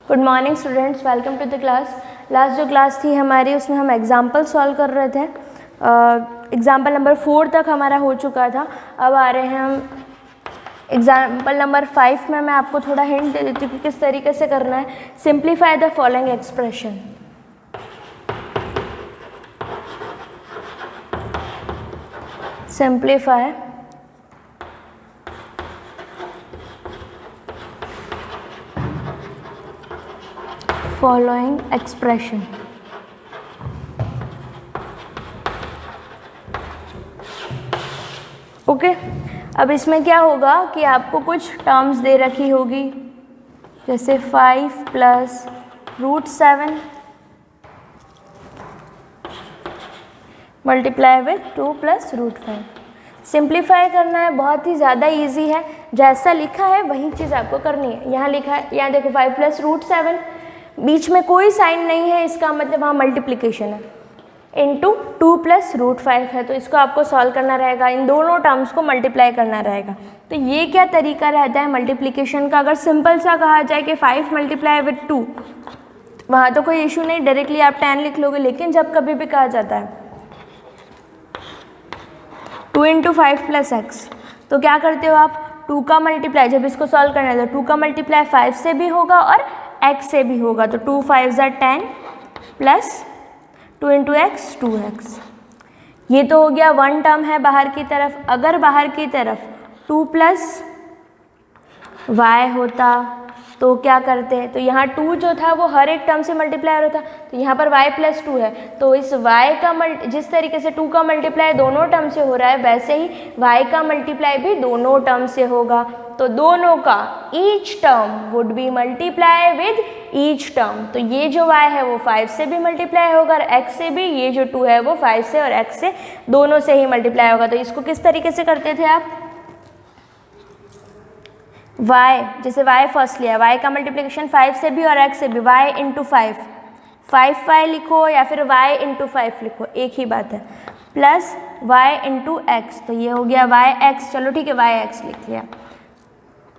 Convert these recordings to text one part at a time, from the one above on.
Good morning students, welcome to the class. Last जो class थी हमारी उसमें हम एग्जाम्पल सॉल्व कर रहे थे। एग्जाम्पल नंबर 4 तक हमारा हो चुका था। अब आ रहे हैं हम एग्जाम्पल नंबर 5 में। मैं आपको थोड़ा हिंट दे देती हूँ कि किस तरीके से करना है। Simplify the following expression. Simplify following expression. Okay, अब इसमें क्या होगा कि आपको कुछ टर्म्स दे रखी होगी, जैसे 5 plus √7 multiply with 2 plus √5। Simplify करना है, बहुत ही ज़्यादा इजी है। जैसा लिखा है वही चीज़ आपको करनी है। यहाँ लिखा है, यहाँ देखो 5 प्लस √7, बीच में कोई साइन नहीं है, इसका मतलब वहाँ मल्टीप्लिकेशन है, इंटू 2 प्लस √5 है। तो इसको आपको सॉल्व करना रहेगा, इन दोनों टर्म्स को मल्टीप्लाई करना रहेगा। तो ये क्या तरीका रहता है मल्टीप्लिकेशन का। अगर सिंपल सा कहा जाए कि 5 मल्टीप्लाई विथ 2, वहाँ तो कोई इशू नहीं, डायरेक्टली आप 10 लिख लोगे। लेकिन जब कभी भी कहा जाता है 2 × 5 + x, तो क्या करते हो आप, 2 का मल्टीप्लाई, जब इसको सॉल्व करना है तो 2 का मल्टीप्लाई 5 से भी होगा और x से भी होगा। तो 2 5 = 10 प्लस 2 × x 2x। ये तो हो गया वन टर्म है बाहर की तरफ। अगर बाहर की तरफ 2 प्लस y होता तो क्या करते हैं, तो यहाँ 2 जो था वो हर एक टर्म से मल्टीप्लाई होता, तो यहाँ पर y + 2 है, तो इस y का जिस तरीके से 2 का मल्टीप्लाई दोनों टर्म से हो रहा है, वैसे ही y का मल्टीप्लाई भी दोनों टर्म से होगा। तो दोनों का each term would be multiply with each term. तो ये जो y है वो 5 से भी मल्टीप्लाई होगा और x से भी। ये जो 2 है वो 5 से और x से दोनों से ही मल्टीप्लाई होगा। तो इसको किस तरीके से करते थे आप, y, जैसे y फर्स्ट लिया, y का मल्टीप्लिकेशन 5 से भी और x से भी, y × 5, 5y लिखो या फिर y × 5 लिखो, एक ही बात है, प्लस y × x। तो ये हो गया yx, चलो ठीक है yx लिख लिया,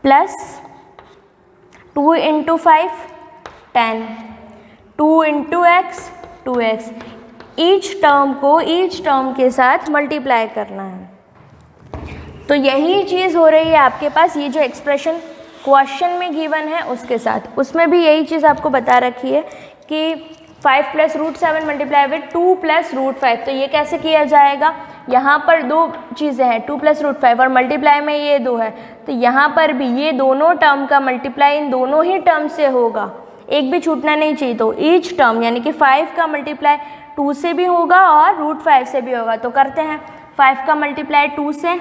plus 2 × 5 10, 2 × x 2x। Each term को ईच टर्म के साथ मल्टीप्लाई करना है। तो यही चीज़ हो रही है आपके पास, ये जो एक्सप्रेशन क्वेश्चन में गिवन है उसके साथ, उसमें भी यही चीज़ आपको बता रखी है कि 5 प्लस √7 मल्टीप्लाई विथ 2 प्लस √5। तो ये कैसे किया जाएगा, यहाँ पर दो चीज़ें हैं, 2 प्लस √5 और मल्टीप्लाई में ये 2 है, तो यहाँ पर भी ये दोनों टर्म का मल्टीप्लाई इन दोनों ही टर्म से होगा, एक भी छूटना नहीं चाहिए। तो ईच टर्म यानी कि 5 का मल्टीप्लाई 2 से भी होगा और √5 से भी होगा। तो करते हैं, 5 का मल्टीप्लाई 2 से,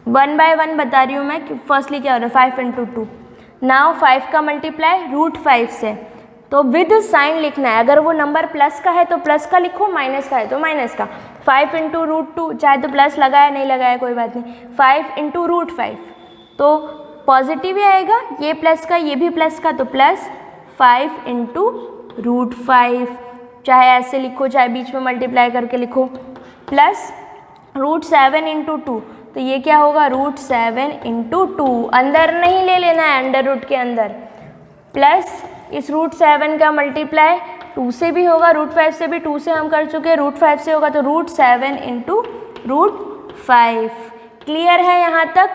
1 बाय 1 बता रही हूँ मैं कि फर्स्टली क्या हो रहा है, 5 × 2। नाउ 5 का मल्टीप्लाई √5 से, तो विद साइन लिखना है। अगर वो नंबर प्लस का है तो प्लस का लिखो, माइनस का है तो माइनस का। 5 × √2, चाहे तो प्लस लगाया नहीं लगाया कोई बात नहीं, 5 × √5 तो पॉजिटिव ही आएगा, ये प्लस का ये भी प्लस का, तो प्लस 5 × √5, चाहे ऐसे लिखो चाहे बीच में मल्टीप्लाई करके लिखो, प्लस √7 × 2, तो ये क्या होगा, √7 × 2, अंदर नहीं ले लेना है, अंडर रूट के अंदर, प्लस इस √7 का मल्टीप्लाई 2 से भी होगा, √5 से भी, 2 से हम कर चुके हैं, √5 से होगा, तो √7 × √5। क्लियर है यहाँ तक।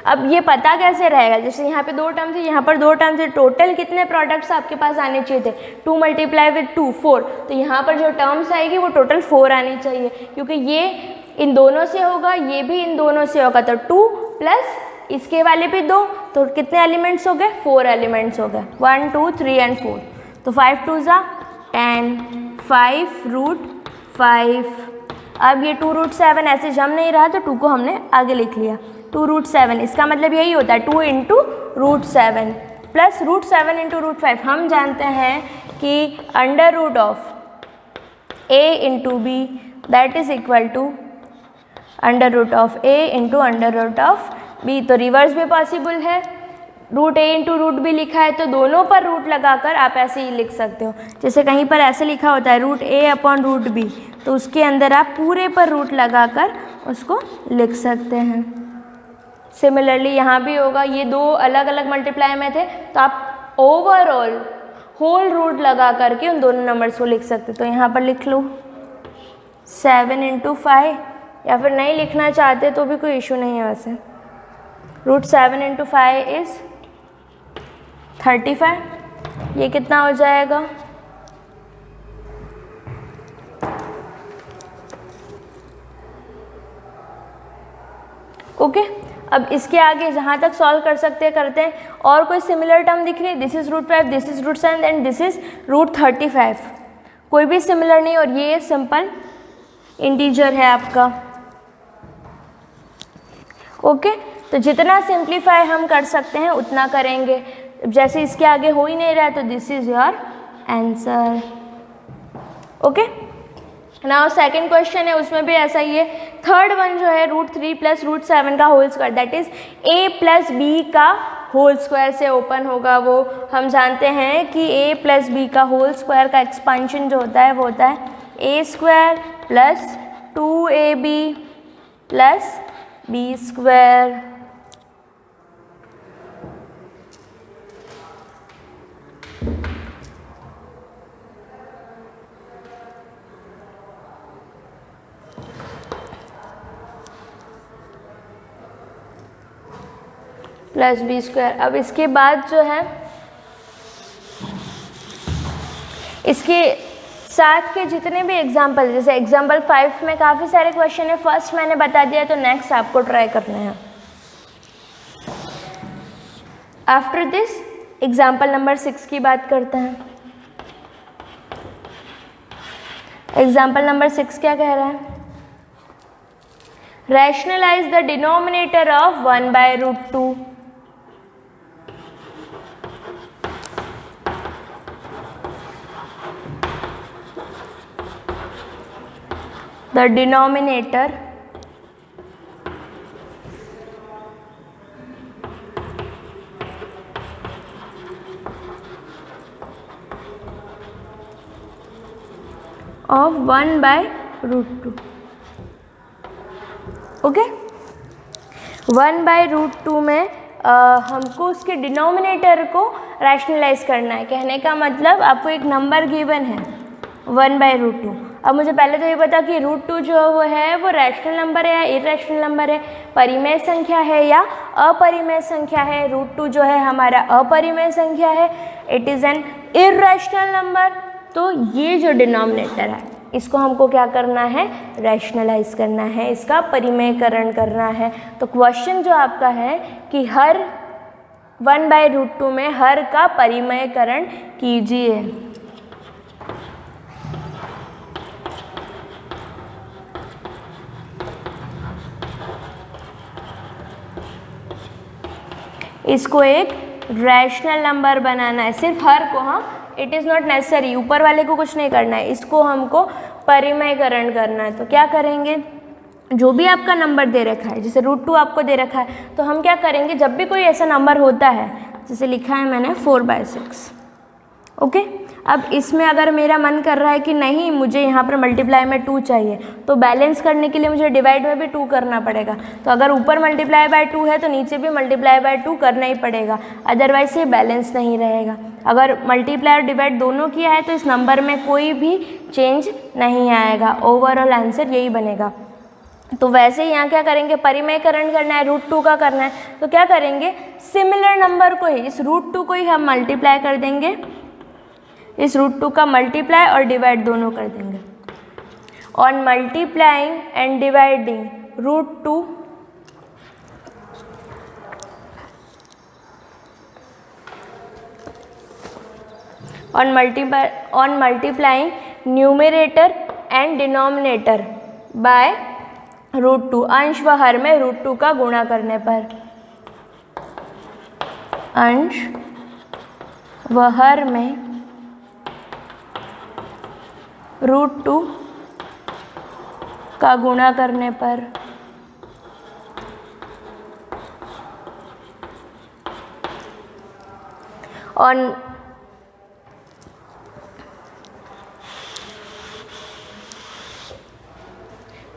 अब ये पता कैसे रहेगा, जैसे यहाँ पे 2 टर्म थे, यहाँ पर 2 टर्म थे, टोटल कितने प्रोडक्ट्स आपके पास आने चाहिए थे, 2 मल्टीप्लाई विथ 2 4। तो यहाँ पर जो टर्म्स आएगी वो टोटल 4 आनी चाहिए, क्योंकि ये इन दोनों से होगा, ये भी इन दोनों से होगा, तो 2 प्लस इसके वाले भी 2, तो कितने एलिमेंट्स हो गए, 4 एलिमेंट्स हो गए, 1 2 3 और 4। तो 5 2 = 10, 5 √5। अब ये 2 √7 ऐसे जम नहीं रहा, तो 2 को हमने आगे लिख लिया, 2 √7। इसका मतलब यही होता है 2 × √7 प्लस √7 × √5। हम जानते हैं कि √of a × b that is equal to √of a × √of b। तो रिवर्स भी पॉसिबल है, √a × √b लिखा है तो दोनों पर रूट लगाकर आप ऐसे ही लिख सकते हो। जैसे कहीं पर ऐसे लिखा होता है √a/√b, तो उसके अंदर आप पूरे पर रूट लगाकर उसको लिख सकते हैं। सिमिलरली यहाँ भी होगा, ये दो अलग अलग मल्टीप्लाई में थे तो आप ओवरऑल होल रूट लगा करके उन दोनों नंबर्स को लिख सकते। तो यहाँ पर लिख लो 7 × 5, या फिर नहीं लिखना चाहते तो भी कोई इशू नहीं है। वैसे रूट 7 × 5 इज़ 35, ये कितना हो जाएगा, ओके। अब इसके आगे जहाँ तक सॉल्व कर सकते हैं करते हैं। और कोई सिमिलर टर्म दिख रही है, this is root 5, this is root 7 and this is root 35, कोई भी सिमिलर नहीं, और ये सिंपल इंटीजर है आपका, ओके। तो जितना सिंप्लीफाई हम कर सकते हैं उतना करेंगे। जैसे इसके आगे हो ही नहीं रहा है तो this is your answer, okay. Now second question है, उसमें भी ऐसा ही है। थर्ड वन जो है रूट 3 + रूट 7 का whole square, that is a + b का होल स्क्वायर से ओपन होगा। वो हम जानते हैं कि a + b का होल स्क्वायर का एक्सपेंशन जो होता है वो होता है a² + 2ab + b²। Plus b²। अब इसके बाद जो है इसके साथ के जितने भी एग्जाम्पल, जैसे एग्जाम्पल 5 में काफ़ी सारे क्वेश्चन है, फर्स्ट मैंने बता दिया तो नेक्स्ट आपको ट्राई करना है। आफ्टर दिस एग्जाम्पल नंबर 6 की बात करते हैं। एग्जाम्पल नंबर 6 क्या कह रहा है, rationalize the denominator of 1/√2। The denominator of 1/√2, okay. 1/√2 में हमको उसके डिनोमिनेटर को रैशनलाइज करना है। कहने का मतलब आपको एक नंबर गिवन है 1/√2। अब मुझे पहले तो ये पता कि √2 जो वो है वो रैशनल नंबर है या इरेशनल नंबर है, परिमेय संख्या है या अपरिमेय संख्या है। √2 जो है हमारा अपरिमेय संख्या है, it is an irrational number. तो ये जो डिनोमिनेटर है इसको हमको क्या करना है, रैशनलाइज करना है, इसका परिमेयकरण करना है। तो क्वेश्चन जो आपका है कि हर 1/√2 में हर का परिमेयकरण कीजिए। इसको एक रैशनल नंबर बनाना है, सिर्फ हर को, हाँ, इट इज़ नॉट नेसेसरी, ऊपर वाले को कुछ नहीं करना है, इसको हमको परिमेयकरण करना है। तो क्या करेंगे, जो भी आपका नंबर दे रखा है, जैसे √2 आपको दे रखा है, तो हम क्या करेंगे, जब भी कोई ऐसा नंबर होता है, जैसे लिखा है मैंने 4/6, ओके। अब इसमें अगर मेरा मन कर रहा है कि नहीं मुझे यहाँ पर मल्टीप्लाई में 2 चाहिए, तो बैलेंस करने के लिए मुझे डिवाइड में भी 2 करना पड़ेगा। तो अगर ऊपर मल्टीप्लाई बाय 2 है तो नीचे भी मल्टीप्लाई बाय 2 करना ही पड़ेगा, अदरवाइज ये बैलेंस नहीं रहेगा। अगर मल्टीप्लाई और डिवाइड दोनों किया है तो इस नंबर में कोई भी चेंज नहीं आएगा, ओवरऑल आंसर यही बनेगा। तो वैसे ही यहाँ क्या करेंगे, परिमेयकरण करना है, √2 का करना है, तो क्या करेंगे, सिमिलर नंबर को ही, इस √2 को ही हम मल्टीप्लाई कर देंगे, इस √2 का मल्टीप्लाई और डिवाइड दोनों कर देंगे। On multiplying and dividing √2 on multiplying numerator and denominator by √2, अंश व हर में √2 का गुणा करने पर, अंश व हर में √2 का गुणा करने पर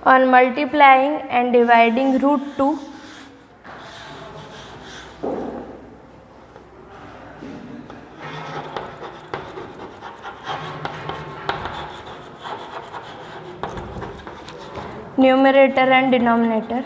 on multiplying and dividing √2 numerator and denominator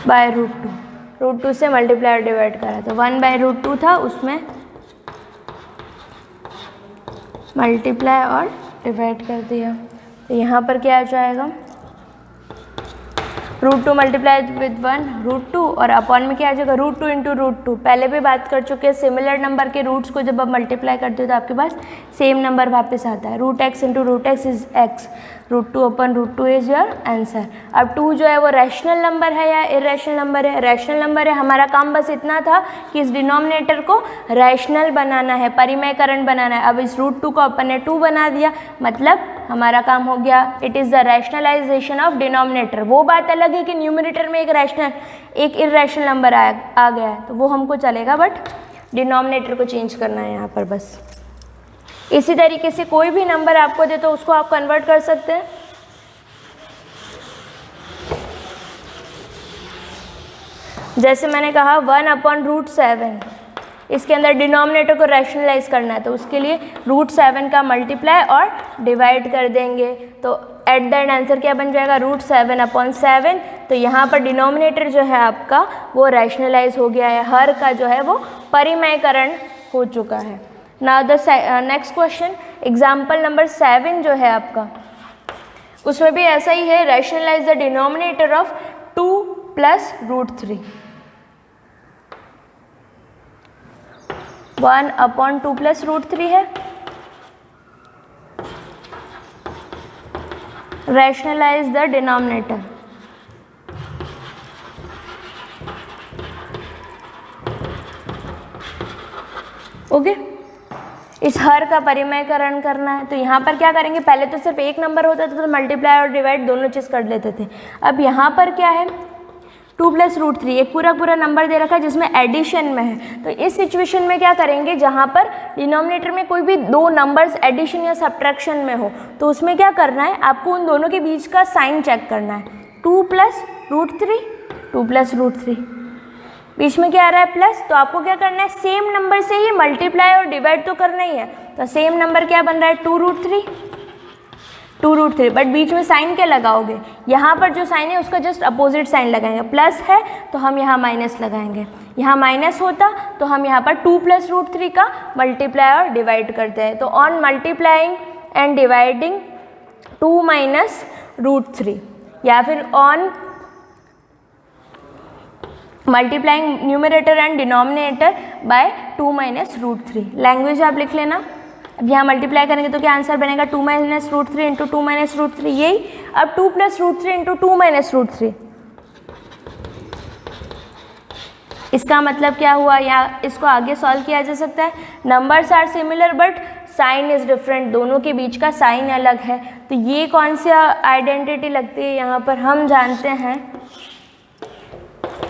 by root two से मल्टीप्लाई और डिवाइड करा, तो 1/√2 था, उसमें मल्टीप्लाई और डिवाइड कर दिया, तो यहाँ पर क्या आ जाएगा, √2 मल्टीप्लाई विद 1 √2 और अपॉन में क्या आ जाएगा, √2 इंटू √2। पहले भी बात कर चुके हैं, सिमिलर नंबर के रूट्स को जब आप मल्टीप्लाई करते हो तो आपके पास सेम नंबर वापस आता है। √x into √x is x, √2 upon √2 is your answer. अब 2 जो है वो रैशनल नंबर है या इरेशनल नंबर है? रैशनल नंबर है। हमारा काम बस इतना था कि इस डिनोमिनेटर को रैशनल बनाना है, परिमेयकरण बनाना है। अब इस √2 को अपन ने 2 बना दिया, मतलब हमारा काम हो गया। It is the rationalization of denominator. वो बात अलग है कि न्यूमरेटर में एक रैशनल एक इरेशनल नंबर आ गया है, तो वो हमको चलेगा, बट डिनोमिनेटर को चेंज करना है यहाँ पर बस। इसी तरीके से कोई भी नंबर आपको दे तो उसको आप कन्वर्ट कर सकते हैं। जैसे मैंने कहा 1/√7, इसके अंदर डिनोमिनेटर को रैशनलाइज करना है, तो उसके लिए √7 का मल्टीप्लाई और डिवाइड कर देंगे, तो एट द एंड आंसर क्या बन जाएगा, √7/7। तो यहाँ पर डिनोमिनेटर जो है आपका वो रैशनलाइज हो गया है, हर का जो है वो परिमेयकरण हो चुका है। Now the next question, example number 7 जो है आपका, उसमें भी ऐसा ही है, रैशनलाइज द डिनोमिनेटर ऑफ 2 + √3। 1/2 + √3 है। Rationalize the denominator, okay. इस हर का परिमेयकरण करना है, तो यहाँ पर क्या करेंगे, पहले तो सिर्फ एक नंबर होता था तो मल्टीप्लाई और डिवाइड दोनों चीज़ कर लेते थे। अब यहाँ पर क्या है, 2 + √3, एक पूरा नंबर दे रखा है जिसमें एडिशन में है। तो इस सिचुएशन में क्या करेंगे, जहाँ पर डिनोमिनेटर में कोई भी दो नंबर्स एडिशन या सब्ट्रैक्शन में हो, तो उसमें क्या करना है, आपको उन दोनों के बीच का साइन चेक करना है। 2 + √3, 2 + √3, बीच में क्या आ रहा है प्लस, तो आपको क्या करना है, सेम नंबर से ही मल्टीप्लाई और डिवाइड तो करना ही है। तो सेम नंबर क्या बन रहा है, 2√3, बट बीच में साइन क्या लगाओगे, यहाँ पर जो साइन है उसका जस्ट अपोजिट साइन लगाएंगे। प्लस है तो हम यहाँ माइनस लगाएंगे, यहाँ माइनस होता तो हम यहाँ पर 2 + √3 का मल्टीप्लाई और डिवाइड करते हैं। तो ऑन मल्टीप्लाइंग एंड डिवाइडिंग 2 - √3, या फिर on multiplying numerator and denominator bye 2 - √3। Language आप लिख लेना। अब यहाँ मल्टीप्लाई करेंगे तो क्या आंसर बनेगा, 2 - √3 इंटू 2 - √3, यही। अब 2 + √3 इंटू 2 - √3, इसका मतलब क्या हुआ, या इसको आगे सॉल्व किया जा सकता है। Numbers are similar but sign is different, दोनों के बीच का साइन अलग है। तो ये कौन सी आइडेंटिटी लगती है यहाँ पर, हम जानते हैं,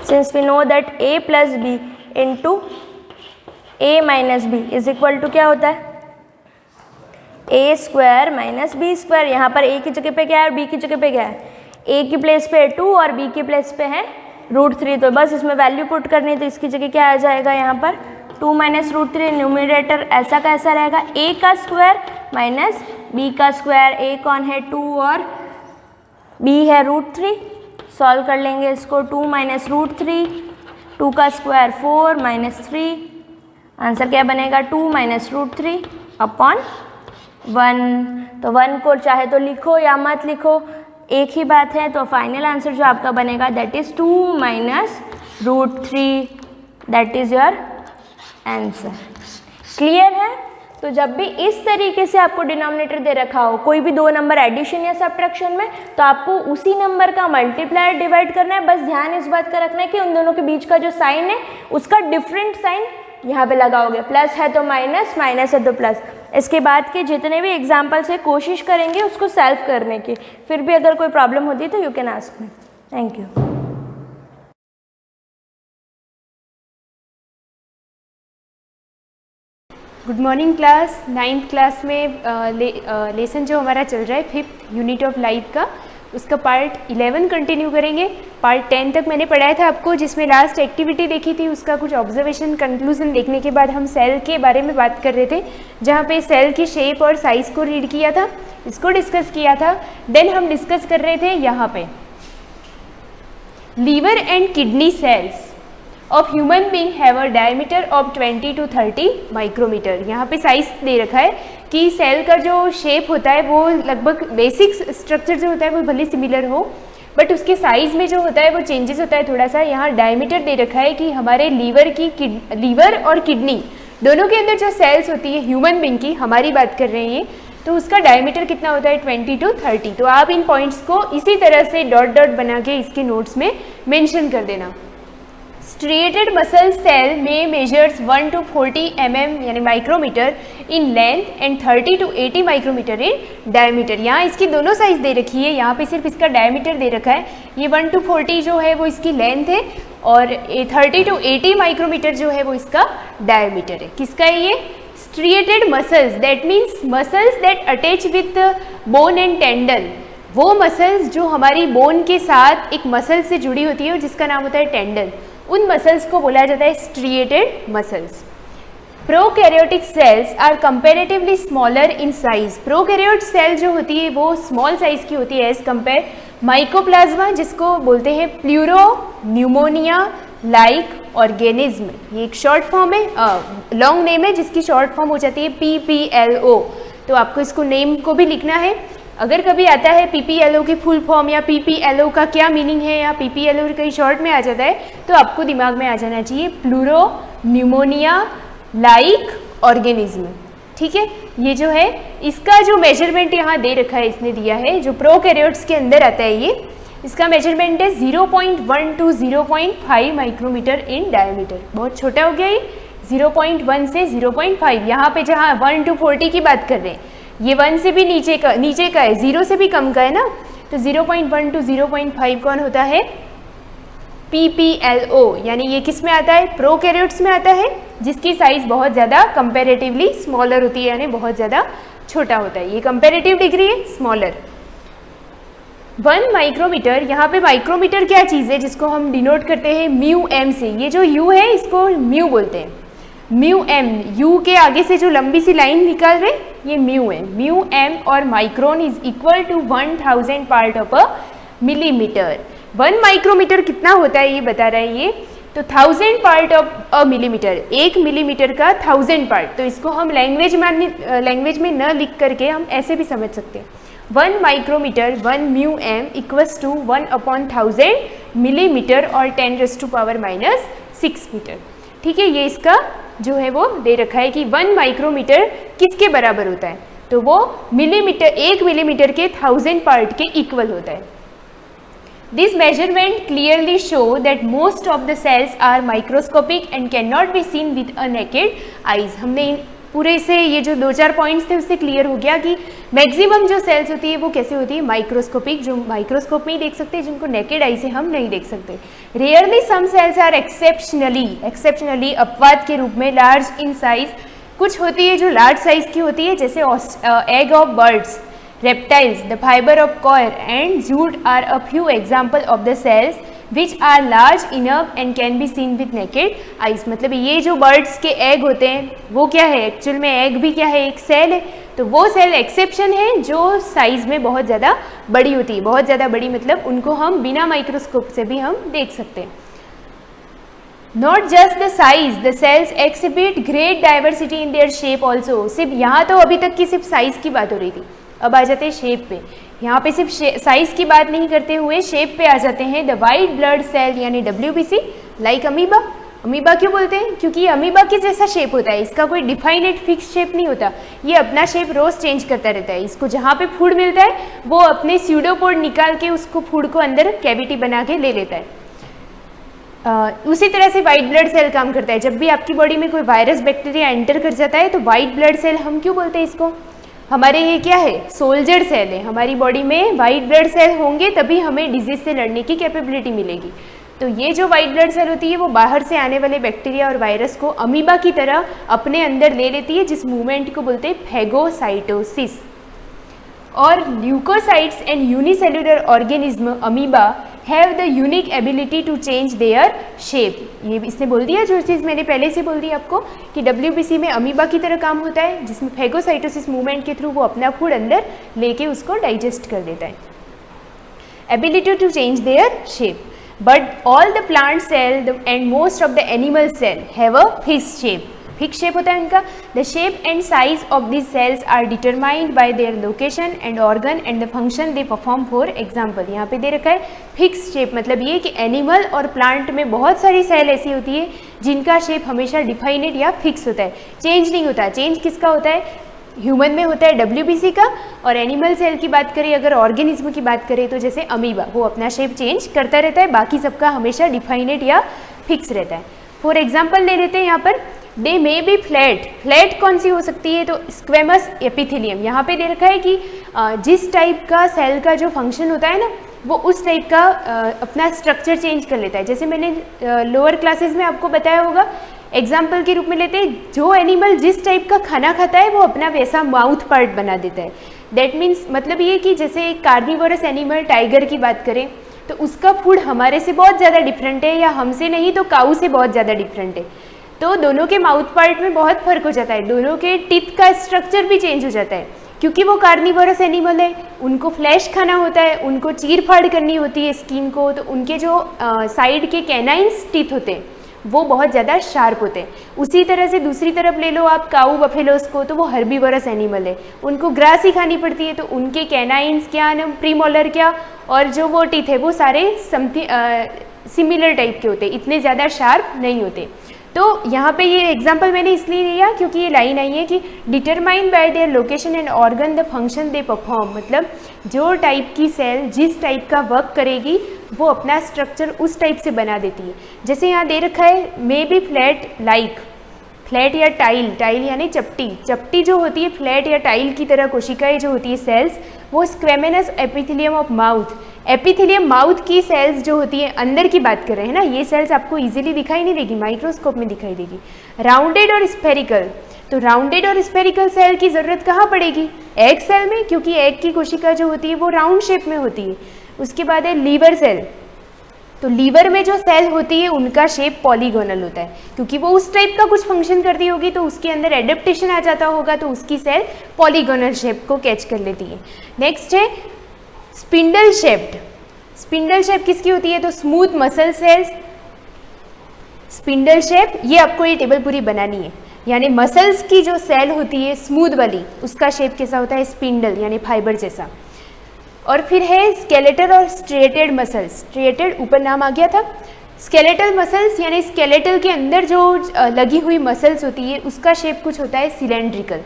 since we know that a + b into a - b is equal to क्या होता है, a² - b²। यहाँ पर a की जगह पे क्या है और b की जगह पे क्या है, a की प्लेस पे 2 और b की प्लेस पे है √3, तो बस इसमें वैल्यू पुट करनी है, तो इसकी जगह क्या आ जाएगा, यहाँ पर 2 - √3। न्यूमरेटर ऐसा कैसा रहेगा, a का स्क्वायर माइनस b का स्क्वायर, a कौन है 2 और b है √3। सॉल्व कर लेंगे इसको, 2 - √3, 2 का स्क्वायर 4 - 3, आंसर क्या बनेगा, 2 - √3 अपॉन 1। तो 1 को चाहे तो लिखो या मत लिखो, एक ही बात है। तो फाइनल आंसर जो आपका बनेगा that is 2 - √3, that is your answer. Clear है। तो जब भी इस तरीके से आपको डिनोमिनेटर दे रखा हो, कोई भी दो नंबर एडिशन या सब्ट्रैक्शन में, तो आपको उसी नंबर का मल्टीप्लाई डिवाइड करना है। बस ध्यान इस बात का रखना है कि उन दोनों के बीच का जो साइन है उसका डिफरेंट साइन यहाँ पे लगाओगे। प्लस है तो माइनस, माइनस है तो प्लस। इसके बाद के जितने भी एग्जाम्पल्स है कोशिश करेंगे उसको सॉल्व करने की। फिर भी अगर कोई प्रॉब्लम होती है तो you can ask me. Thank you. Good morning class. 9th class में लेसन जो हमारा चल रहा है 5th यूनिट ऑफ लाइफ का, उसका पार्ट 11 कंटिन्यू करेंगे। पार्ट 10 तक मैंने पढ़ाया था आपको, जिसमें लास्ट एक्टिविटी देखी थी, उसका कुछ ऑब्जर्वेशन कंक्लूजन देखने के बाद हम सेल के बारे में बात कर रहे थे, जहाँ पे सेल की शेप और साइज को रीड किया था, इसको डिस्कस किया था। देन हम डिस्कस कर रहे थे यहाँ पे liver and kidney cells of human being have a diameter of 20 to 30 micrometre. यहाँ पे साइज दे रखा है कि सेल का जो शेप होता है वो लगभग बेसिक स्ट्रक्चर जो होता है वो भले सिमिलर हो, बट उसके साइज में जो होता है वो चेंजेस होता है थोड़ा सा। यहाँ डायमीटर दे रखा है कि हमारे लीवर और किडनी दोनों के अंदर जो सेल्स होती है ह्यूमन बीइंग की, हमारी बात कर रहे हैं, तो उसका डायमीटर कितना होता है 20 to 30। तो आप इन पॉइंट्स को इसी तरह से डॉट डॉट बना के इसके नोट्स में मेंशन कर देना। Striated muscle cell may measures 1 to 40 mm यानी micrometre in length and 30 to 80 micrometre in diameter. यहाँ इसकी दोनों साइज दे रखी है, यहाँ पे सिर्फ इसका डायमीटर दे रखा है। ये 1 to 40 जो है वो इसकी लेंथ है और 30 to 80 माइक्रोमीटर जो है वो इसका डायमीटर है। किसका है ये? Striated muscles, that means muscles that attach with bone and tendon। वो मसल्स जो हमारी बोन के साथ एक मसल से जुड़ी होती है जिसका नाम होता है टेंडन, उन मसल्स को बोला जाता है striated muscles. Prokaryotic cells are comparatively smaller in size. Prokaryote cell जो होती है वो स्मॉल साइज की होती है एज कंपेयर माइकोप्लाज्मा, जिसको बोलते हैं प्लूरो न्यूमोनिया लाइक ऑर्गेनिज्म। ये एक शॉर्ट फॉर्म है, लॉन्ग नेम है जिसकी शॉर्ट फॉर्म हो जाती है PPLO। तो आपको इसको नेम को भी लिखना है। अगर कभी आता है PPLO की फुल फॉर्म या PPLO का क्या मीनिंग है या PPLO कहीं शॉर्ट में आ जाता है तो आपको दिमाग में आ जाना चाहिए प्लूरो न्यूमोनिया लाइक ऑर्गेनिज्म। ठीक है, ये जो है इसका जो मेजरमेंट यहाँ दे रखा है, इसने दिया है जो प्रोकैरियोट्स के अंदर आता है, ये इसका मेजरमेंट है 0.1 to 0.5 माइक्रोमीटर इन डायमीटर। बहुत छोटा हो गया ये, 0.1 से 0.5। यहाँ पे जहाँ 1 to 40 की बात कर रहे हैं, ये 1 से भी नीचे का है, 0 से भी कम का है ना, तो 0.1 to 0.5 कौन होता है? PPLO। यानी ये किस में आता है? प्रोकैरियोट्स में आता है, जिसकी साइज बहुत ज़्यादा कंपैरेटिवली स्मॉलर होती है, यानी बहुत ज़्यादा छोटा होता है। ये कंपैरेटिव डिग्री है, स्मॉलर। 1 माइक्रोमीटर, यहाँ पे माइक्रोमीटर क्या चीज़ है जिसको हम डिनोट करते हैं म्यू एम से। ये जो यू है इसको म्यू बोलते हैं, म्यू एम, यू के आगे से जो लंबी सी लाइन निकाल रहे ये म्यू है। म्यू एम और micron is equal to 1000 part of a millimetre. 1 micrometre कितना होता है ये बता रहा है ये, तो 1000 part of a millimetre, 1 millimetre का 1000 पार्ट। तो इसको हम लैंग्वेज में न लिख करके हम ऐसे भी समझ सकते हैं, 1 micrometre 1 mu M equals to 1/1000 millimetre और 10⁻⁻6 मीटर। ठीक है, ये इसका जो है वो दे रखा है कि 1 माइक्रोमीटर किसके बराबर होता है, तो वो मिलीमीटर, 1 मिलीमीटर के 1000 पार्ट के इक्वल होता है। This measurement clearly show that most of the cells are microscopic and can not be seen with a naked eyes. हमने पूरे से ये जो 2-4 पॉइंट्स थे उससे क्लियर हो गया कि मैक्सिमम जो सेल्स होती है वो कैसे होती है, माइक्रोस्कोपिक, जो माइक्रोस्कोप में ही देख सकते हैं, जिनको नेकेड आई से हम नहीं देख सकते। Rarely some cells are exceptionally अपवाद के रूप में लार्ज इन साइज। कुछ होती है जो लार्ज साइज की होती है, जैसे egg of birds, reptiles, the fiber of coir and jute are a few example of the cells which are large enough and can be seen with naked eyes। मतलब ये जो बर्ड्स के egg होते हैं वो क्या है, एक्चुअल में एग भी क्या है, एक सेल है। तो वो सेल एक्सेप्शन है जो साइज में बहुत ज़्यादा बड़ी होती है। बहुत ज़्यादा बड़ी मतलब उनको हम बिना माइक्रोस्कोप से भी हम देख सकते हैं। Not just the size, the cells exhibit great diversity in their shape also। सिर्फ यहाँ तो अभी तक की सिर्फ साइज की बात हो रही थी, अब आ जाते हैं शेप पे। यहाँ पे सिर्फ साइज की बात नहीं करते हुए शेप पे आ जाते हैं। द वाइट ब्लड सेल यानी WBC, लाइक अमीबा। अमीबा क्यों बोलते हैं? क्योंकि ये अमीबा के जैसा शेप होता है, इसका कोई डिफाइनेड फिक्स शेप नहीं होता, ये अपना शेप रोज चेंज करता रहता है। इसको जहाँ पे फूड मिलता है वो अपने स्यूडोपोड निकाल के उसको फूड को अंदर कैविटी बना के ले लेता है। उसी तरह से वाइट ब्लड सेल काम करता है। जब भी आपकी बॉडी में कोई वायरस बैक्टीरिया एंटर कर जाता है तो वाइट ब्लड सेल, हम क्यों बोलते हैं इसको, हमारे ये क्या है, सोल्जर सेल है। हमारी बॉडी में वाइट ब्लड सेल होंगे तभी हमें डिजीज से लड़ने की कैपेबिलिटी मिलेगी। तो ये जो वाइट ब्लड सेल होती है वो बाहर से आने वाले बैक्टीरिया और वायरस को अमीबा की तरह अपने अंदर ले लेती है, जिस मूवमेंट को बोलते हैं फैगोसाइटोसिस। और leucocytes and unicellular organism amoeba have the unique ability to change their shape. ये इसने बोल दिया जो चीज़ मैंने पहले से बोल दी आपको कि WBC में अमीबा की तरह काम होता है, जिसमें फैगोसाइटोसिस मूवमेंट के थ्रू वो अपना फूड अंदर लेके उसको डाइजेस्ट कर देता है। Ability to change their shape, but all the plant cell and most of the animal cell have a fixed shape. Fix shape होता है उनका। The shape and size of this cells are determined by their location and organ and the function they perform. For example यहाँ पे दे रखा है fix shape, मतलब ये कि एनिमल और प्लांट में बहुत सारी सेल ऐसी होती है जिनका शेप हमेशा डिफाइनेड या फिक्स होता है, चेंज नहीं होता। चेंज किसका होता है? ह्यूमन में होता है WBC का, और एनिमल सेल की बात करें, अगर ऑर्गेनिज्म की बात करें तो जैसे अमीबा, वो अपना शेप चेंज करता रहता है, बाकी सबका हमेशा डिफाइनेड या फिक्स रहता है। फॉर एग्जाम्पल ले लेते हैं यहाँ पर, दे मे बी फ्लैट। फ्लैट कौन सी हो सकती है? तो स्क्वेमस एपिथेलियम। यहाँ पे दे रखा है कि जिस टाइप का सेल का जो फंक्शन होता है ना, वो उस टाइप का अपना स्ट्रक्चर चेंज कर लेता है। जैसे मैंने लोअर क्लासेस में आपको बताया होगा, एग्जाम्पल के रूप में लेते हैं, जो एनिमल जिस टाइप का खाना खाता है वो अपना वैसा माउथ पार्ट बना देता है। दैट मीन्स मतलब ये कि जैसे एक कार्निवोरस एनिमल टाइगर की बात करें तो उसका फूड हमारे से बहुत ज़्यादा डिफरेंट है, या हमसे नहीं तो काऊ से बहुत ज़्यादा डिफरेंट है। तो दोनों के माउथ पार्ट में बहुत फर्क हो जाता है, दोनों के टीथ का स्ट्रक्चर भी चेंज हो जाता है, क्योंकि वो कार्निवोरस एनिमल है, उनको फ्लैश खाना होता है, उनको चीर फाड़ करनी होती है स्किन को, तो उनके जो साइड के कैनाइन्स टीथ होते हैं वो बहुत ज़्यादा शार्प होते हैं। उसी तरह से दूसरी तरफ ले लो आप काऊ बफेलोस को, तो वो हर्बीवोरस एनिमल है, उनको ग्रास ही खानी पड़ती है, तो उनके कैनाइन्स क्या, प्रीमोलर क्या, और जो वो टीथ है वो सारे सिमिलर टाइप के होते हैं, इतने ज़्यादा शार्प नहीं होते। तो यहाँ पे ये एग्जाम्पल मैंने इसलिए लिया क्योंकि ये लाइन आई है कि determine by their location and organ the function they perform, मतलब जो टाइप की सेल जिस टाइप का वर्क करेगी वो अपना स्ट्रक्चर उस टाइप से बना देती है। जैसे यहाँ दे रखा है may be flat like, flat या टाइल, टाइल यानी चपटी, चपटी जो होती है फ्लैट या टाइल की तरह कोशिकाएं जो होती है सेल्स, वो squamous epithelium of mouth. Epithelium mouth की सेल्स जो होती है अंदर की बात कर रहे हैं ना, ये सेल्स आपको इजीली दिखाई नहीं देगी, माइक्रोस्कोप में दिखाई देगी। राउंडेड और स्फेरिकल, तो राउंडेड और स्फेरिकल सेल की ज़रूरत कहाँ पड़ेगी? एग सेल में, क्योंकि एग की कोशिका जो होती है वो राउंड शेप में होती है। उसके बाद है लीवर सेल, तो लीवर में जो सेल होती है उनका शेप पॉलीगोनल होता है, क्योंकि वो उस टाइप का कुछ फंक्शन करती होगी तो उसके अंदर एडेप्टेशन आ जाता होगा, तो उसकी सेल पॉलीगोनल शेप को कैच कर लेती है। नेक्स्ट है स्पिंडल शेप्ड। स्पिंडल शेप किसकी होती है? तो smooth muscle cells, spindle shape, ये आपको ये टेबल पूरी बनानी है, यानी मसल्स की जो सेल होती है स्मूथ वाली, उसका शेप कैसा होता है? स्पिंडल यानी फाइबर जैसा। और फिर है स्केलेटल और स्ट्रिएटेड मसल्स। स्ट्रिएटेड ऊपर नाम आ गया था, स्केलेटल मसल्स यानी स्केलेटल के अंदर जो लगी हुई मसल्स होती है उसका शेप कुछ होता है सिलेंड्रिकल,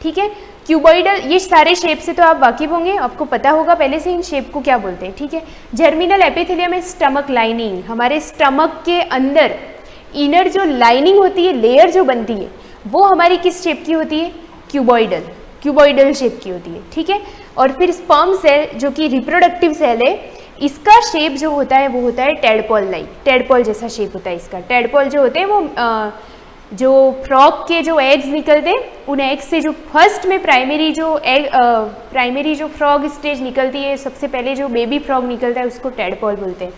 ठीक है। क्यूबॉइडल, ये सारे शेप से तो आप वाकिफ होंगे, आपको पता होगा पहले से इन शेप को क्या बोलते हैं, ठीक है। जर्मिनल एपिथेलियम है स्टमक लाइनिंग, हमारे स्टमक के अंदर इनर जो लाइनिंग होती है, लेयर जो बनती है, वो हमारी किस शेप की होती है? क्यूबॉइडल, क्यूबॉइडल शेप की होती है, ठीक है। और फिर स्पर्म सेल जो कि रिप्रोडक्टिव सेल है, इसका शेप जो होता है वो होता है टेडपोल लाइक, टेडपोल जैसा शेप होता है इसका। टेडपोल जो होते हैं वो जो फ्रॉग के जो एग्स निकलते हैं, उन एग्स से जो फर्स्ट में प्राइमरी जो फ्रॉग स्टेज निकलती है, सबसे पहले जो बेबी फ्रॉग निकलता है उसको टेडपोल बोलते हैं।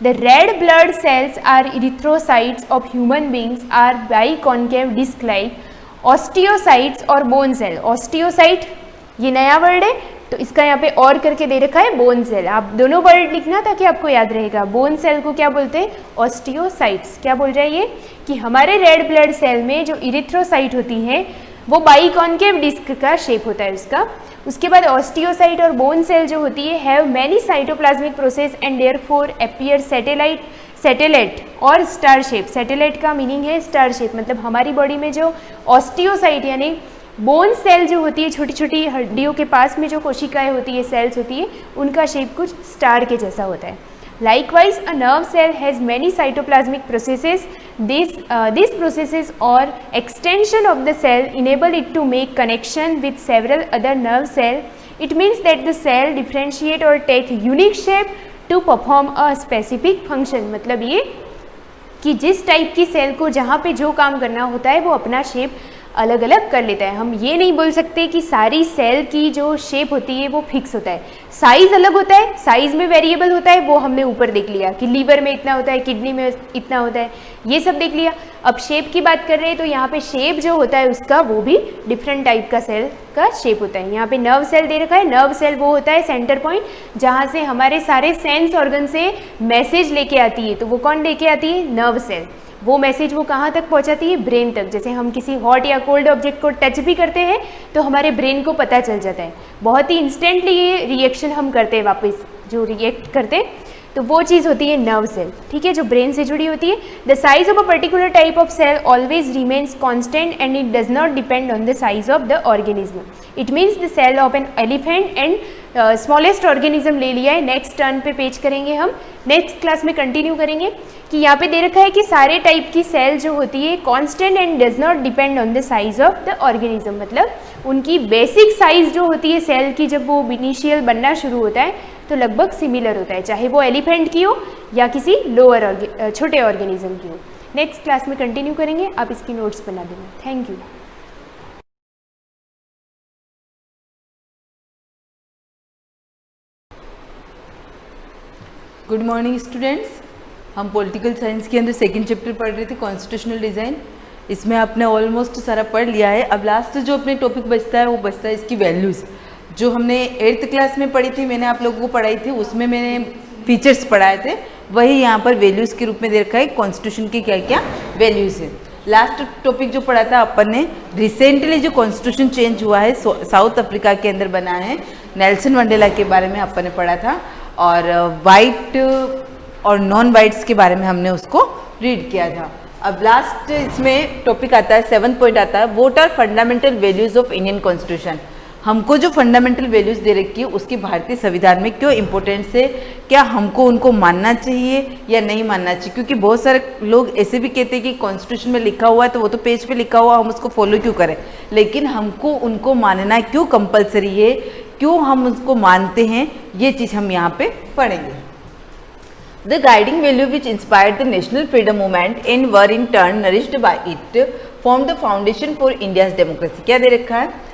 The red blood cells are erythrocytes of human beings are biconcave disc like osteocytes और बोन सेल। ऑस्टियोसाइट ये नया वर्ड है, तो इसका यहाँ पे और करके दे रखा है बोन सेल, आप दोनों वर्ड लिखना ताकि आपको याद रहेगा। बोन सेल को क्या बोलते हैं? ऑस्टियोसाइट्स। क्या बोल रहा है ये कि हमारे रेड ब्लड सेल में जो इरिथ्रोसाइट होती है वो बाइकॉन्केव डिस्क का शेप होता है उसका। उसके बाद ऑस्टियोसाइट और बोन सेल जो होती है have many cytoplasmic process and therefore appear satellite और स्टार शेप। सैटेलाइट का मीनिंग है स्टार शेप, मतलब हमारी बॉडी में जो ऑस्टियोसाइट यानी बोन सेल जो होती है, छोटी छोटी हड्डियों के पास में जो कोशिकाएं होती है, सेल्स होती है, उनका शेप कुछ स्टार के जैसा होता है। Likewise, a nerve cell has many cytoplasmic processes. These processes or extension of the cell enable it to make connection with several other nerve cells. It means that the cell differentiate or take unique shape to perform a specific function. मतलब ये कि जिस type की cell को जहाँ पे जो काम करना होता है वो अपना शेप अलग अलग कर लेता है। हम ये नहीं बोल सकते कि सारी सेल की जो शेप होती है वो फिक्स होता है, साइज़ अलग होता है, साइज़ में वेरिएबल होता है, वो हमने ऊपर देख लिया कि लीवर में इतना होता है, किडनी में इतना होता है, ये सब देख लिया। अब शेप की बात कर रहे हैं तो यहाँ पे शेप जो होता है उसका वो भी डिफरेंट टाइप का सेल का शेप होता है। यहाँ पे नर्व सेल दे रखा है, नर्व सेल वो होता है सेंटर पॉइंट जहाँ से हमारे सारे सेंस ऑर्गन से मैसेज लेके आती है। तो वो कौन लेके आती है? Nerve cell. वो मैसेज वो कहाँ तक पहुँचाती है? ब्रेन तक। जैसे हम किसी हॉट या कोल्ड ऑब्जेक्ट को टच भी करते हैं तो हमारे ब्रेन को पता चल जाता है, बहुत ही इंस्टेंटली ये रिएक्शन हम करते हैं, वापस जो रिएक्ट करते हैं, तो वो चीज़ होती है नर्व सेल, ठीक है, जो ब्रेन से जुड़ी होती है। The size of a particular type of cell always remains constant and it does not depend on the size of the organism. It means the cell of an elephant and smallest organism ले लिया है। Next turn पे page करेंगे हम, next class में continue करेंगे कि यहाँ पे दे रखा है कि सारे टाइप की सेल जो होती है constant and does not depend on the size of the organism, मतलब उनकी बेसिक साइज जो होती है सेल की जब वो इनिशियल बनना शुरू होता है तो लगभग सिमिलर होता है, चाहे वो एलिफेंट की हो या किसी लोअर छोटे ऑर्गेनिज्म की हो। नेक्स्ट क्लास में कंटिन्यू करेंगे, आप इसकी नोट्स बना देना। Thank you. Good morning students, हम पॉलिटिकल साइंस के अंदर सेकंड चैप्टर पढ़ रहे थे कॉन्स्टिट्यूशनल डिज़ाइन। इसमें आपने ऑलमोस्ट सारा पढ़ लिया है। अब लास्ट जो अपने टॉपिक बचता है वो बचता है इसकी वैल्यूज़, जो हमने 8th क्लास में पढ़ी थी, मैंने आप लोगों को पढ़ाई थी, उसमें मैंने फीचर्स पढ़ाए थे, वही यहाँ पर वैल्यूज़ के रूप में दे रखा है कॉन्स्टिट्यूशन की क्या क्या वैल्यूज़ है। लास्ट टॉपिक जो पढ़ा था अपन ने, रिसेंटली जो कॉन्स्टिट्यूशन चेंज हुआ है साउथ अफ्रीका के अंदर बना है, नेल्सन मंडेला के बारे में अपन ने पढ़ा था, और वाइट और नॉन वाइट्स के बारे में हमने उसको रीड किया था। अब लास्ट इसमें टॉपिक आता है, 7th पॉइंट आता है, what are fundamental values of Indian constitution. हमको जो फंडामेंटल वैल्यूज़ दे रखी है उसकी भारतीय संविधान में क्यों इम्पोर्टेंस है, क्या हमको उनको मानना चाहिए या नहीं मानना चाहिए। क्योंकि बहुत सारे लोग ऐसे भी कहते हैं कि कॉन्स्टिट्यूशन में लिखा हुआ है तो वो तो पेज पे लिखा हुआ, हम उसको फॉलो क्यों करें, लेकिन हमको उनको मानना क्यों कंपलसरी है, क्यों हम उसको मानते हैं, ये चीज़ हम यहाँ पे पढ़ेंगे। The guiding value which inspired the national freedom movement and were in turn nourished by it formed the foundation for India's democracy। क्या दे रखा है?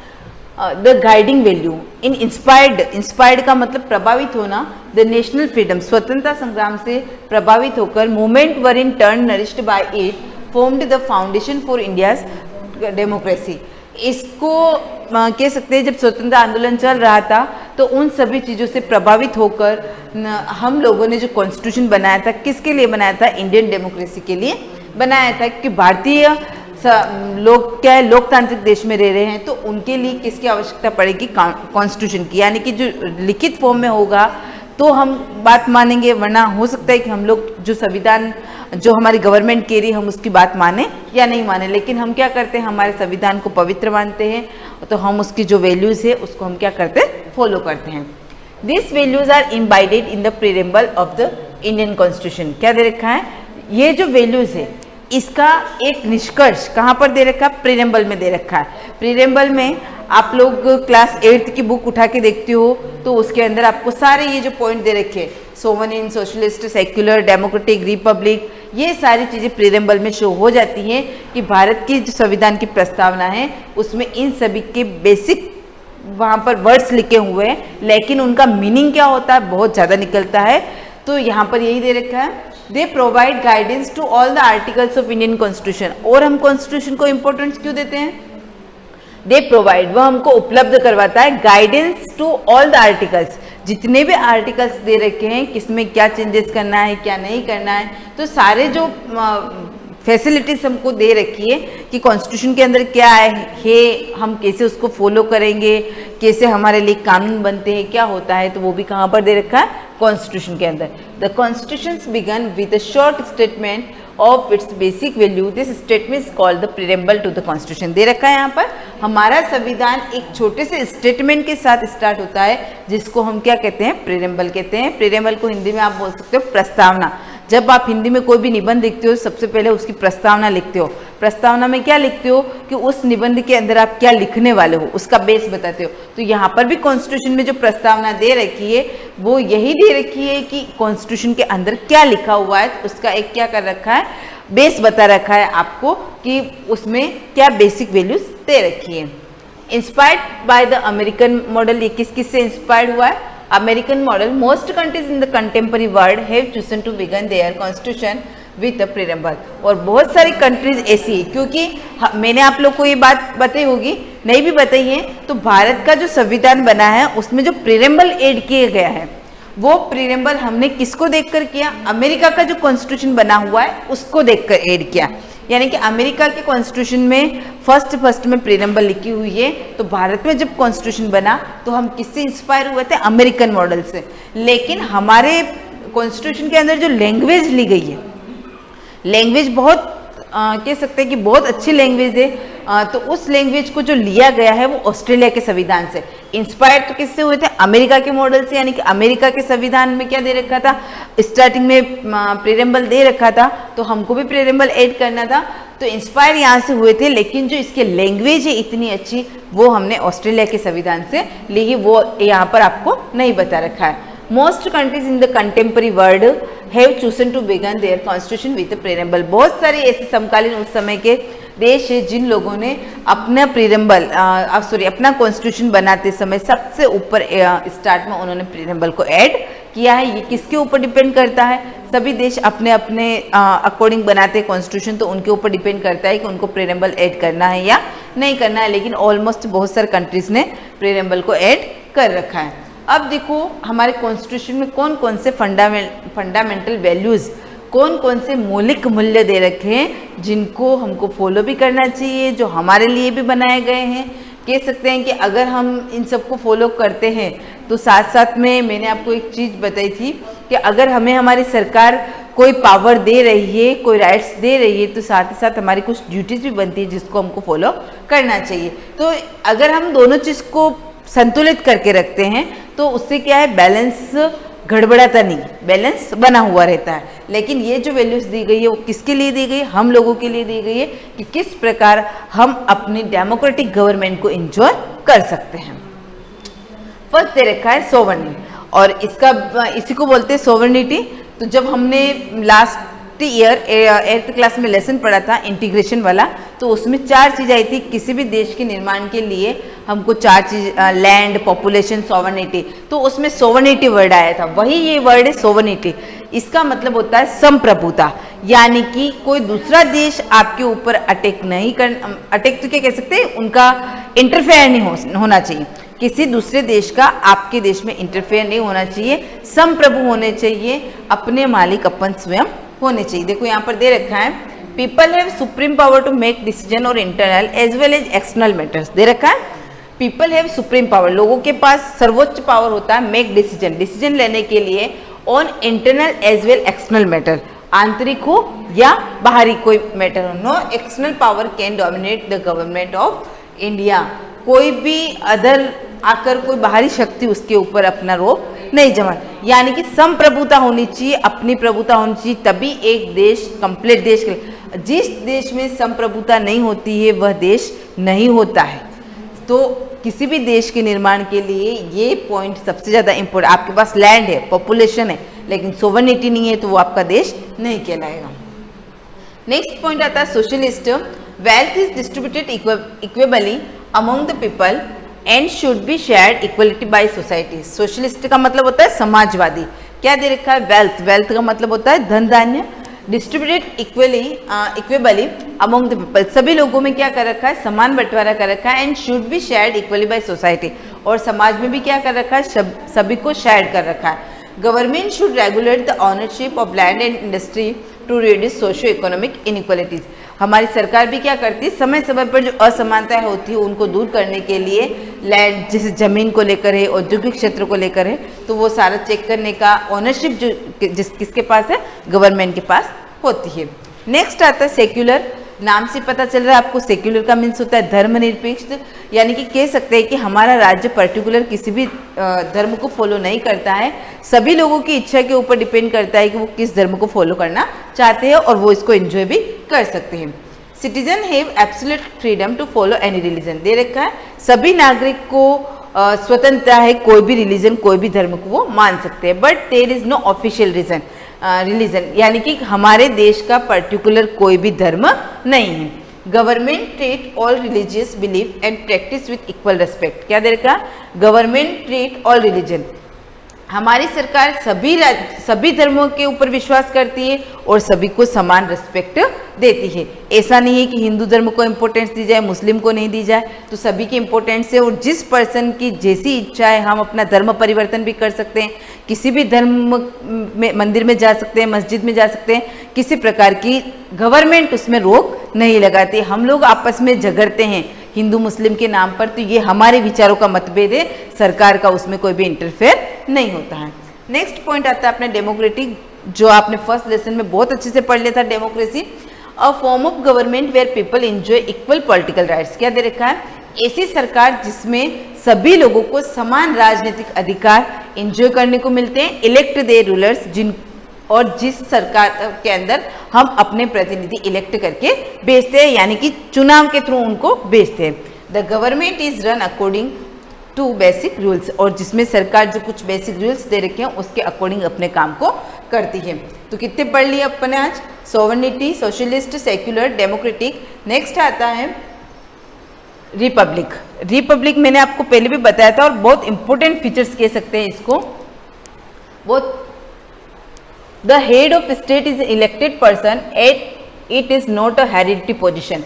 The guiding value in inspired का मतलब प्रभावित होना, द नेशनल फ्रीडम स्वतंत्रता संग्राम से प्रभावित होकर, movement were in turn nourished by it formed the foundation for India's democracy. इसको कह सकते हैं जब स्वतंत्रता आंदोलन चल रहा था तो उन सभी चीज़ों से प्रभावित होकर हम लोगों ने जो कॉन्स्टिट्यूशन बनाया था, किसके लिए बनाया था? इंडियन डेमोक्रेसी के लिए बनाया था। कि भारतीय लोग क्या है, लोकतांत्रिक देश में रह रहे हैं तो उनके लिए किसकी आवश्यकता पड़ेगी? कॉन्स्टिट्यूशन की, यानी कि जो लिखित फॉर्म में होगा तो हम बात मानेंगे, वरना हो सकता है कि हम लोग जो संविधान जो हमारी गवर्नमेंट कह रही है हम उसकी बात माने या नहीं माने। लेकिन हम क्या करते हैं, हमारे संविधान को पवित्र मानते हैं, तो हम उसकी जो वैल्यूज़ है उसको हम क्या करते हैं? फॉलो करते हैं। This values are embedded in the preamble of the Indian constitution. क्या दे रखा है? ये जो वैल्यूज़ है इसका एक निष्कर्ष कहाँ पर दे रखा है? प्रीएम्बल में दे रखा है। प्रीएम्बल में आप लोग क्लास 8th की बुक उठा के देखते हो तो उसके अंदर आपको सारे ये जो पॉइंट दे रखे हैं, sovereign, socialist, secular, democratic, Republic, ये सारी चीज़ें प्रीएम्बल में शो हो जाती हैं कि भारत की जो संविधान की प्रस्तावना है उसमें इन सभी के बेसिक वहाँ पर वर्ड्स लिखे हुए हैं, लेकिन उनका मीनिंग क्या होता है बहुत ज़्यादा निकलता है। तो यहाँ पर यही दे रखा है, they provide guidance to all the articles of Indian constitution. और हम कॉन्स्टिट्यूशन को इम्पोर्टेंस क्यों देते हैं? दे प्रोवाइड, वह हमको उपलब्ध करवाता है guidance to all the articles, जितने भी आर्टिकल्स दे रखे हैं किसमें क्या चेंजेस करना है क्या नहीं करना है, तो सारे जो फैसिलिटीज हमको दे रखी है कि कॉन्स्टिट्यूशन के अंदर क्या है, हम कैसे उसको फॉलो करेंगे, कैसे हमारे लिए कानून बनते हैं, क्या होता है, तो वो भी कहाँ पर दे रखा है? कॉन्स्टिट्यूशन के अंदर। The constitution began with a short statement of its basic value, this statement is called the preamble to the constitution. दे रखा है यहाँ पर, हमारा संविधान एक छोटे से स्टेटमेंट के साथ स्टार्ट होता है जिसको हम क्या कहते हैं? प्रीएम्बल कहते हैं। प्रीएम्बल को हिंदी में आप बोल सकते हो प्रस्तावना। जब आप हिंदी में कोई भी निबंध लिखते हो सबसे पहले उसकी प्रस्तावना लिखते हो। प्रस्तावना में क्या लिखते हो कि उस निबंध के अंदर आप क्या लिखने वाले हो, उसका बेस बताते हो। तो यहाँ पर भी कॉन्स्टिट्यूशन में जो प्रस्तावना दे रखी है वो यही दे रखी है कि कॉन्स्टिट्यूशन के अंदर क्या लिखा हुआ है, उसका एक क्या कर रखा है, बेस बता रखा है आपको कि उसमें क्या बेसिक वैल्यूज दे रखी है। Inspired by the American model, ये किस किस से इंस्पायर्ड हुआ है? American model. Most countries in the contemporary world have chosen to begin their constitution with a preamble. और बहुत सारी कंट्रीज ऐसी है, क्योंकि मैंने आप लोग को ये बात बताई होगी, नहीं भी बताई है, तो भारत का जो संविधान बना है उसमें जो प्रीएम्बल ऐड किया गया है वो प्रीएम्बल हमने किसको देखकर किया? अमेरिका का जो कॉन्स्टिट्यूशन बना हुआ है उसको देखकर ऐड किया। यानी कि अमेरिका के कॉन्स्टिट्यूशन में फर्स्ट में प्रीएम्बल लिखी हुई है, तो भारत में जब कॉन्स्टिट्यूशन बना तो हम किससे इंस्पायर हुए थे? अमेरिकन मॉडल से। लेकिन हमारे कॉन्स्टिट्यूशन के अंदर जो लैंग्वेज ली गई है, लैंग्वेज बहुत कह सकते हैं कि बहुत अच्छी लैंग्वेज है, तो उस लैंग्वेज को जो लिया गया है वो ऑस्ट्रेलिया के संविधान से इंस्पायर तो किससे हुए थे? अमेरिका के मॉडल से। यानी कि अमेरिका के संविधान में क्या दे रखा था? स्टार्टिंग में प्रीएम्बल दे रखा था, तो हमको भी प्रीएम्बल ऐड करना था, तो इंस्पायर यहाँ से हुए थे। लेकिन जो इसके लैंग्वेज है इतनी अच्छी वो हमने ऑस्ट्रेलिया के संविधान से ली है, वो यहाँ पर आपको नहीं बता रखा है। Most countries in the contemporary world have chosen to begin their constitution with preamble. बहुत सारे ऐसे समकालीन उस समय के देश है जिन लोगों ने अपना प्रीएम्बल अपना कॉन्स्टिट्यूशन बनाते समय सबसे ऊपर स्टार्ट में उन्होंने प्रीएम्बल को ऐड किया है। ये किसके ऊपर डिपेंड करता है? सभी देश अपने अपने अकॉर्डिंग बनाते हैं कॉन्स्टिट्यूशन, तो उनके ऊपर डिपेंड करता है कि उनको प्रीएम्बल ऐड करना है या नहीं करना है। लेकिन ऑलमोस्ट बहुत सारे कंट्रीज ने प्रीएम्बल को ऐड कर रखा है। अब देखो हमारे कॉन्स्टिट्यूशन में कौन कौन से फंडामेंटल वैल्यूज़, कौन कौन से मौलिक मूल्य दे रखे हैं जिनको हमको फॉलो भी करना चाहिए, जो हमारे लिए भी बनाए गए हैं। कह सकते हैं कि अगर हम इन सबको फॉलो करते हैं तो साथ साथ में मैंने आपको एक चीज़ बताई थी कि अगर हमें हमारी सरकार कोई पावर दे रही है, कोई राइट्स दे रही है, तो साथ ही साथ हमारी कुछ ड्यूटीज़ भी बनती है जिसको हमको फॉलो करना चाहिए। तो अगर हम दोनों चीज़ को संतुलित करके रखते हैं तो उससे क्या है, बैलेंस गड़बड़ाता नहीं, बैलेंस बना हुआ रहता है। लेकिन ये जो वैल्यूज दी गई है वो किसके लिए दी गई है? हम लोगों के लिए दी गई है कि किस प्रकार हम अपनी डेमोक्रेटिक गवर्नमेंट को एंजॉय कर सकते हैं। फर्स्ट दे रखा है सोवरेनिटी, और इसी को बोलते हैं सोवरेनिटी। तो जब हमने लास्ट ईयर 8th क्लास में लेसन पढ़ा था इंटीग्रेशन वाला, तो उसमें 4 चीज़ आई थी। किसी भी देश के निर्माण के लिए हमको 4 चीज, लैंड, पॉपुलेशन, सोवरेनिटी, तो उसमें सोवरेनिटी वर्ड आया था। वही ये वर्ड है सोवरेनिटी। इसका मतलब होता है संप्रभुता, यानी कि कोई दूसरा देश आपके ऊपर अटैक तो क्या कह सकते हैं, उनका इंटरफेयर नहीं होना चाहिए। किसी दूसरे देश का आपके देश में इंटरफेयर नहीं होना चाहिए, संप्रभु होने चाहिए, अपने मालिक अपन स्वयं होने चाहिए। देखो यहाँ पर दे रखा है, people have supreme power to make decision और internal as well as external matters. दे रखा है पीपल हैव सुप्रीम पावर, लोगों के पास सर्वोच्च पावर होता है मेक डिसीजन लेने के लिए on internal as well external matter, आंतरिक हो या बाहरी कोई मैटर हो। No external power can dominate the government of India. कोई भी अदर आकर कोई बाहरी शक्ति उसके ऊपर अपना रोब नहीं जमा, यानी कि संप्रभुता होनी चाहिए, अपनी प्रभुता होनी चाहिए, तभी एक देश कंप्लीट देश के लिए। जिस देश में संप्रभुता नहीं होती है वह देश नहीं होता है। तो किसी भी देश के निर्माण के लिए ये पॉइंट सबसे ज़्यादा इम्पोर्टेंट। आपके पास लैंड है, पॉपुलेशन है, लेकिन सोवरेनिटी नहीं है तो वो आपका देश नहीं कहलाएगा। नेक्स्ट पॉइंट आता है socialist. Wealth is distributed equably among the people and should be shared equality by society. Socialist का मतलब होता है समाजवादी। क्या दे रखा है? वेल्थ का मतलब होता है धन धान्य। Distributed equably among the people, सभी लोगों में क्या कर रखा है? समान बंटवारा कर रखा है। And should be shared equally by society, और समाज में भी क्या कर रखा है? सभी को शेयर कर रखा है। Government should regulate the ownership of land and industry to reduce socio economic inequalities. हमारी सरकार भी क्या करती है? समय समय पर जो असमानताएं होती है उनको दूर करने के लिए लैंड, जैसे जमीन को लेकर है, औद्योगिक क्षेत्र को लेकर है, तो वो सारा चेक करने का ओनरशिप जो किसके पास है? गवर्नमेंट के पास होती है। नेक्स्ट आता है सेक्युलर। नाम से पता चल रहा है आपको, सेक्युलर का मीन्स होता है धर्मनिरपेक्ष, यानी कि कह सकते हैं कि हमारा राज्य पर्टिकुलर किसी भी धर्म को फॉलो नहीं करता है, सभी लोगों की इच्छा के ऊपर डिपेंड करता है कि वो किस धर्म को फॉलो करना चाहते हैं और वो इसको एंजॉय भी कर सकते हैं। Citizen have absolute freedom to follow any religion, दे रखा है सभी नागरिक को स्वतंत्रता है, कोई भी रिलीजन कोई भी धर्म को वो मान सकते हैं, but there is no official religion, यानी कि हमारे देश का पर्टिकुलर कोई भी धर्म नहीं है। Government treat all religious belief and practice with equal respect, क्या दे रखा, गवर्नमेंट ट्रीट ऑल रिलीजन, हमारी सरकार सभी धर्मों के ऊपर विश्वास करती है और सभी को समान रिस्पेक्ट देती है। ऐसा नहीं है कि हिंदू धर्म को इम्पोर्टेंस दी जाए, मुस्लिम को नहीं दी जाए, तो सभी की इम्पोर्टेंस है और जिस पर्सन की जैसी इच्छा है हम अपना धर्म परिवर्तन भी कर सकते हैं, किसी भी धर्म में मंदिर में जा सकते हैं, मस्जिद में जा सकते हैं, किसी प्रकार की गवर्नमेंट उसमें रोक नहीं लगाती। हम लोग आपस में झगड़ते हैं हिंदू मुस्लिम के नाम पर, तो ये हमारे विचारों का मतभेद है, सरकार का उसमें कोई भी इंटरफेयर नहीं होता है। नेक्स्ट पॉइंट आता है अपने डेमोक्रेटिक, जो आपने फर्स्ट लेसन में बहुत अच्छे से पढ़ लिया था, democracy a form of government where people enjoy equal political rights, क्या दे रखा है, ऐसी सरकार जिसमें सभी लोगों को समान राजनीतिक अधिकार एंजॉय करने को मिलते हैं, इलेक्ट दे रूलर्स, जिन और जिस सरकार के अंदर हम अपने प्रतिनिधि इलेक्ट करके भेजते हैं, यानी कि चुनाव के थ्रू उनको भेजते हैं। The government is run according to basic rules, और जिसमें सरकार जो कुछ बेसिक रूल्स दे रखे हैं उसके अकॉर्डिंग अपने काम को करती है। तो कितने पढ़ लिए अपने आज, sovereignty, socialist, secular, democratic. Next आता है रिपब्लिक। रिपब्लिक मैंने आपको पहले भी बताया था और बहुत इंपॉर्टेंट फीचर्स कह सकते हैं इसको। बहुत the head of state is elected person at it is not a heredity position.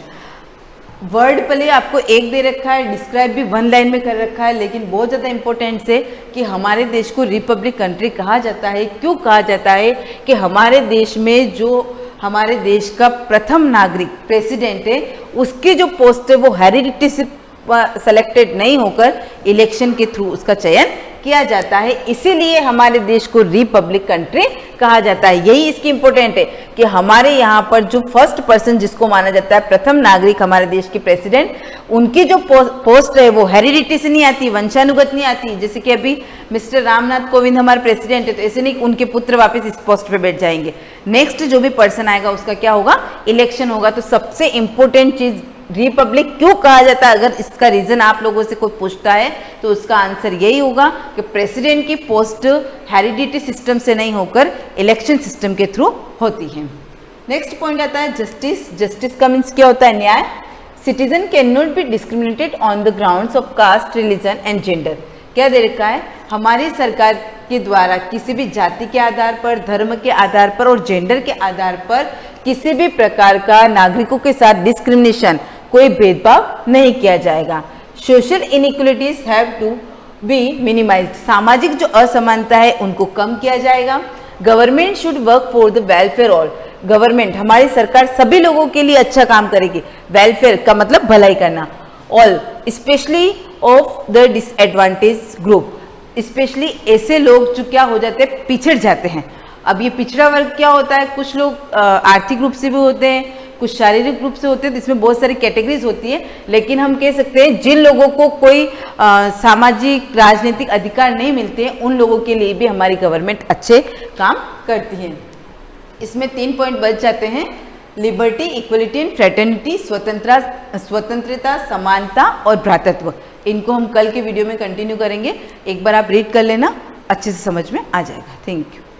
Word पहले आपको एक दे रखा है, डिस्क्राइब भी वन लाइन में कर रखा है, लेकिन बहुत ज़्यादा इंपॉर्टेंट है कि हमारे देश को रिपब्लिक कंट्री कहा जाता है। क्यों कहा जाता है कि हमारे देश में जो हमारे देश का प्रथम नागरिक प्रेसिडेंट है उसकी जो पोस्ट है वो हेरिडिटी से सेलेक्टेड नहीं होकर इलेक्शन के थ्रू उसका चयन किया जाता है, इसीलिए हमारे देश को रिपब्लिक कंट्री कहा जाता है। यही इसकी इंपॉर्टेंट है कि हमारे यहाँ पर जो फर्स्ट पर्सन जिसको माना जाता है प्रथम नागरिक हमारे देश के प्रेसिडेंट, उनकी जो पोस्ट है वो हेरिडिटी से नहीं आती, वंशानुगत नहीं आती। जैसे कि अभी मिस्टर रामनाथ कोविंद हमारे प्रेसिडेंट है, तो ऐसे नहीं उनके पुत्र वापस इस पोस्ट पे बैठ जाएंगे। नेक्स्ट जो भी पर्सन आएगा उसका क्या होगा, इलेक्शन होगा। तो सबसे इंपॉर्टेंट चीज रिपब्लिक क्यों कहा जाता है, अगर इसका रीजन आप लोगों से कोई पूछता है तो उसका आंसर यही होगा कि प्रेसिडेंट की पोस्ट हेरिडिटी सिस्टम से नहीं होकर इलेक्शन सिस्टम के थ्रू होती है। नेक्स्ट पॉइंट आता है जस्टिस। जस्टिस का मीन्स क्या होता है, न्याय। Citizen can not be discriminated on the grounds of caste, religion and gender. क्या दे रखा है, हमारी सरकार के द्वारा किसी भी जाति के आधार पर, धर्म के आधार पर और जेंडर के आधार पर किसी भी प्रकार का नागरिकों के साथ डिस्क्रिमिनेशन, कोई भेदभाव नहीं किया जाएगा। Social inequalities have to be minimised. सामाजिक जो असमानता है उनको कम किया जाएगा। Government should work for the welfare all. Government, हमारी सरकार सभी लोगों के लिए अच्छा काम करेगी। वेलफेयर का मतलब भलाई करना। All, specially of the disadvantage group, specially ऐसे लोग जो क्या हो जाते हैं, पिछड़ जाते हैं। अब ये पिछड़ा वर्ग क्या होता है, कुछ लोग आर्थिक रूप से भी होते हैं, कुछ शारीरिक रूप से होते हैं, तो इसमें बहुत सारी कैटेगरीज होती है। लेकिन हम कह सकते हैं जिन लोगों को कोई सामाजिक राजनीतिक अधिकार नहीं मिलते हैं उन लोगों के लिए भी हमारी गवर्नमेंट अच्छे काम करती है। इसमें 3 पॉइंट बच जाते हैं, लिबर्टी, इक्वलिटी एंड फ्रेटर्निटी, स्वतंत्रता, समानता और भ्रातृत्व। इनको हम कल के वीडियो में कंटिन्यू करेंगे। एक बार आप रीड कर लेना, अच्छे से समझ में आ जाएगा। Thank you.